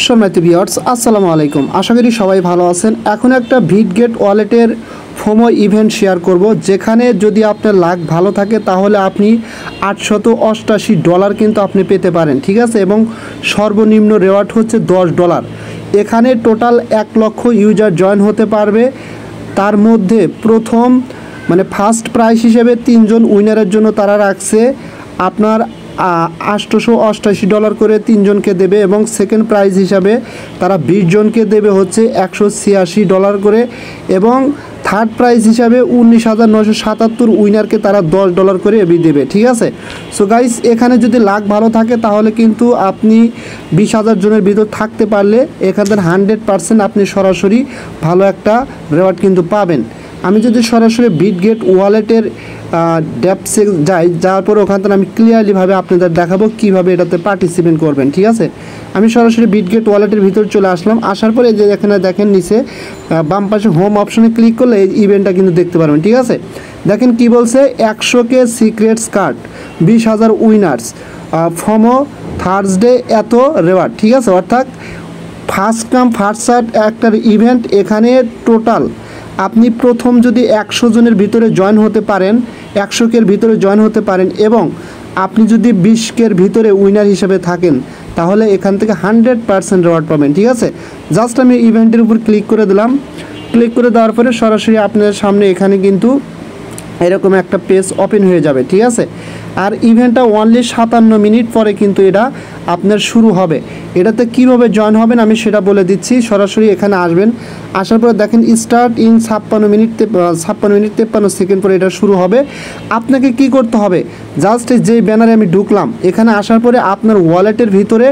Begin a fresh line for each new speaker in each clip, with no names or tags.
সম্মানিত ভিউয়ার্স, আসসালামু আলাইকুম। আশা করি সবাই ভালো আছেন। এখন একটা বিটগেট ওয়ালেটের ফোমো ইভেন্ট শেয়ার করব, যেখানে যদি আপনার লাক ভালো থাকে তাহলে আপনি $888 কিন্তু আপনি পেতে পারেন, ঠিক আছে। এবং সর্বনিম্ন রেওয়ার্ড হচ্ছে $10। এখানে টোটাল 1 লক্ষ ইউজার জয়েন হতে পারবে। তার মধ্যে প্রথম ফার্স্ট প্রাইজ হিসেবে 3 জন উইনারের জন্য তারা রাখছে আপনার $888 করে 3 জনকে দেবে, এবং সেকেন্ড প্রাইজ হিসাবে তারা 20 জনকে দেবে হচ্ছে $186 করে, এবং থার্ড প্রাইজ হিসাবে 19,977 উইনারকে তারা $10 করে দেবে, ঠিক আছে। সো গাইস, এখানে যদি লাক ভালো থাকে তাহলে কিন্তু আপনি 20,000 জনের ভিতর থাকতে পারলে এখানে 100% আপনি সরাসরি ভালো একটা রেওয়ার্ড কিন্তু পাবেন। আমি যদি সরাসরি বিটগেট ওয়ালেটের ডেপসে যাওয়ার পর ওখান থেকে আমি ক্লিয়ারলিভাবে আপনাদের দেখাবো কীভাবে এটাতে পার্টিসিপেট করবেন, ঠিক আছে। আমি সরাসরি বিটগেট ওয়ালেটের ভিতর চলে আসলাম। আসার পরে যে এখানে দেখেন নিচে বাম পাশে হোম অপশনে ক্লিক করলে এই ইভেন্টটা কিন্তু দেখতে পারবেন, ঠিক আছে। দেখেন কি বলছে, 100K secrets card, 20,000 winners, FOMO Thursday এত রেওয়ার্ড, ঠিক আছে। অর্থাৎ ফার্স্ট কাম ফার্স্ট সার্ভ একটা ইভেন্ট। এখানে টোটাল আপনি প্রথম যদি 100 জনের ভিতরে জয়েন হতে পারেন, 100K'র ভিতরে জয়েন হতে পারেন, এবং আপনি যদি 20K'র ভিতরে উইনার হিসেবে থাকেন তাহলে এখান থেকে 100% রেওয়ার্ড পাবেন, ঠিক আছে। জাস্ট আমি ইভেন্টের উপর ক্লিক করে দিলাম। ক্লিক করে দেওয়ার পরে সরাসরি আপনাদের সামনে এখানে কিন্তু এরকম একটা পেজ ওপেন হয়ে যাবে, ঠিক আছে। আর ইভেন্টটা অনলি 57 মিনিট পরে কিন্তু এটা আপনার শুরু হবে। এটাতে কীভাবে জয়েন হবেন আমি সেটা বলে দিচ্ছি। সরাসরি এখানে আসবেন, আসার পরে দেখেন স্টার্ট ইন 56 মিনিট 53 সেকেন্ড পরে এটা শুরু হবে। আপনাকে কি করতে হবে, জাস্ট যেই ব্যানারে আমি ঢুকলাম এখানে আসার পরে আপনার ওয়ালেটের ভিতরে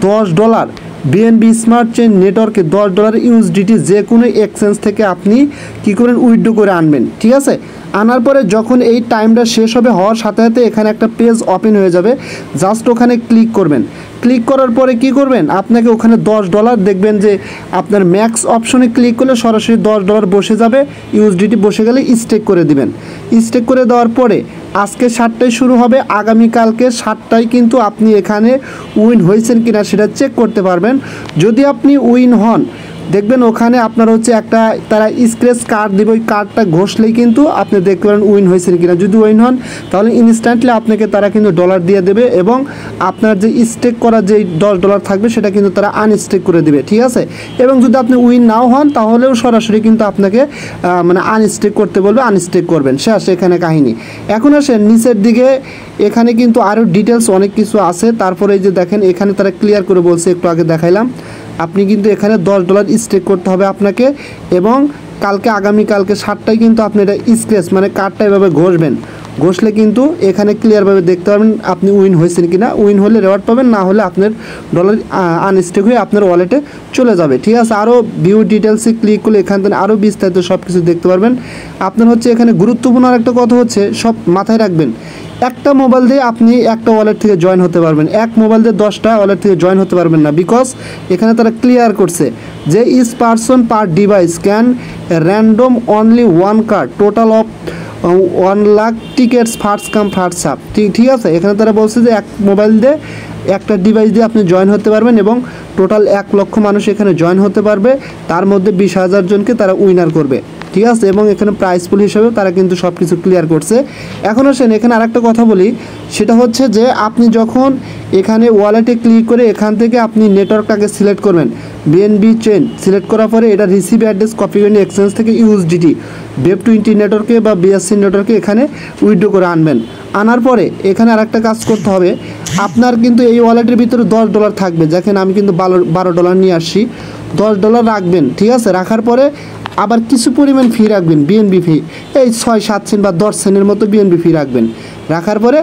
$10 বিএনবি স্মার্ট চেইন নেটওয়ার্কে $10 ইউএসডিটি যে কোনো এক্সচেঞ্জ থেকে আপনি কি করেন উইথড্র করে আনবেন, ঠিক আছে। আনার পরে যখন এই টাইমটা শেষ হবে, হওয়ার সাথে সাথে এখানে একটা পেজ ওপেন হয়ে যাবে। জাস্ট ওখানে ক্লিক করবেন। ক্লিক করার পরে কি করবেন, আপনাকে ওখানে $10 দেখবেন যে আপনার ম্যাক্স অপশনে ক্লিক করলে সরাসরি $10 বসে যাবে। ইউএসডিটি বসে গেলে স্টেক করে দিবেন। স্টেক করে দেওয়ার পরে আজকে 7টায় শুরু হবে, আগামীকালকে 7টায় কিন্তু আপনি এখানে উইন হয়েছেন কিনা সেটা চেক করতে পারবেন। যদি আপনি উইন হন, দেখবেন ওখানে আপনার হচ্ছে একটা তারা স্ক্র্যাচ কার্ড দেবে, ওই কার্ডটা ঘষলেই কিন্তু আপনি দেখতে পারেন উইন হয়েছেন কিনা। যদি উইন হন তাহলে ইনস্ট্যান্টলি আপনাকে তারা কিন্তু ডলার দিয়ে দেবে, এবং আপনার যে স্টেক করা যে $10 থাকবে সেটা কিন্তু তারা আনস্টেক করে দেবে, ঠিক আছে। এবং যদি আপনি উইন নাও হন তাহলেও সরাসরি কিন্তু আপনাকে আনস্টেক করতে বলবে, আনস্টেক করবেন, শেষ এখানে কাহিনী। এখন আসেন নিচের দিকে, এখানে কিন্তু আরও ডিটেলস অনেক কিছু আছে। তারপরে এই যে দেখেন এখানে তারা ক্লিয়ার করে বলছে, একটু আগে দেখাইলাম, আপনি কিন্তু এখানে $10 স্টেক করতে হবে আপনাকে, এবং আগামীকালকে 7টায় কিন্তু আপনি এটা স্ক্র্যাচ কার্ডটা এভাবে ঘষবেন। ঘষলে কিন্তু এখানে ক্লিয়ারভাবে দেখতে পারবেন আপনি উইন হয়েছেন কিনা। উইন হলে রেওয়ার্ড পাবেন, না হলে আপনার ডলার আনস্টেক হয়ে আপনার ওয়ালেটে চলে যাবে, ঠিক আছে। আরও ভিউ ডিটেলসে ক্লিক করলে এখান থেকে আরও বিস্তারিত সব কিছু দেখতে পারবেন। আপনার হচ্ছে এখানে গুরুত্বপূর্ণ আরেকটা কথা হচ্ছে, সব মাথায় রাখবেন, একটা মোবাইল দিয়ে আপনি একটা ওয়ালেট থেকে জয়েন হতে পারবেন, এক মোবাইল দিয়ে 10টা ওয়ালেট থেকে জয়েন হতে পারবেন না। বিকজ এখানে তারা ক্লিয়ার করছে যে each person per device can random only 1 card total of 1 lakh tickets first come first serve, ঠিক আছে। এখানে তারা বলছে যে এক মোবাইল দিয়ে একটা ডিভাইস দিয়ে আপনি জয়েন হতে পারবেন, এবং টোটাল 1 লক্ষ মানুষ এখানে জয়েন হতে পারবে। তার মধ্যে 20,000 জনকে তারা উইনার করবে, ঠিক আছে। এবং এখানে প্রাইস পুল হিসেবেও তারা কিন্তু সব কিছু ক্লিয়ার করছে। এখন আসেন এখানে আরেকটা কথা বলি, সেটা হচ্ছে যে আপনি যখন এখানে ওয়ালেটে ক্লিক করে এখান থেকে আপনি নেটওয়ার্কটাকে সিলেক্ট করবেন, বিএনবি চেইন সিলেক্ট করার পরে এটা রিসিভ অ্যাড্রেস কপি করে এক্সচেঞ্জ থেকে ইউএসডিটি ওয়েব20 নেটওয়ার্কে বা বিএসসি নেটওয়ার্কে এখানে উইথড্র করে আনবেন। আনার পরে এখানে আরেকটা কাজ করতে হবে, আপনার কিন্তু এই ওয়ালেটের ভিতরে $10 থাকবে। দেখেন আমি কিন্তু $12 নিয়ে আসছি, $10 রাখবেন, ঠিক আছে। রাখার পরে আবার কিছু পরিমাণ ফি রাখবেন, বিএনবি ফি, এই 6-7 সেন্ট বা 10 সেন্টের মতো বিএনবি ফি রাখবেন। রাখার পরে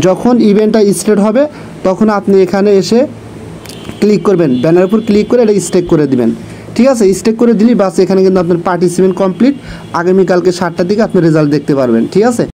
যখন ইভেন্টটা স্টার্ট হবে তখন আপনি এখানে এসে ক্লিক করবেন, ব্যানারের উপর ক্লিক করে এটা স্টেক করে দিবেন, ঠিক আছে। স্টেক করে দিলেই বাস এখানে কিন্তু আপনার পার্টিসিপেন্ট কমপ্লিট। আগামীকালকে 7টার দিকে আপনি রেজাল্ট দেখতে পারবেন, ঠিক আছে।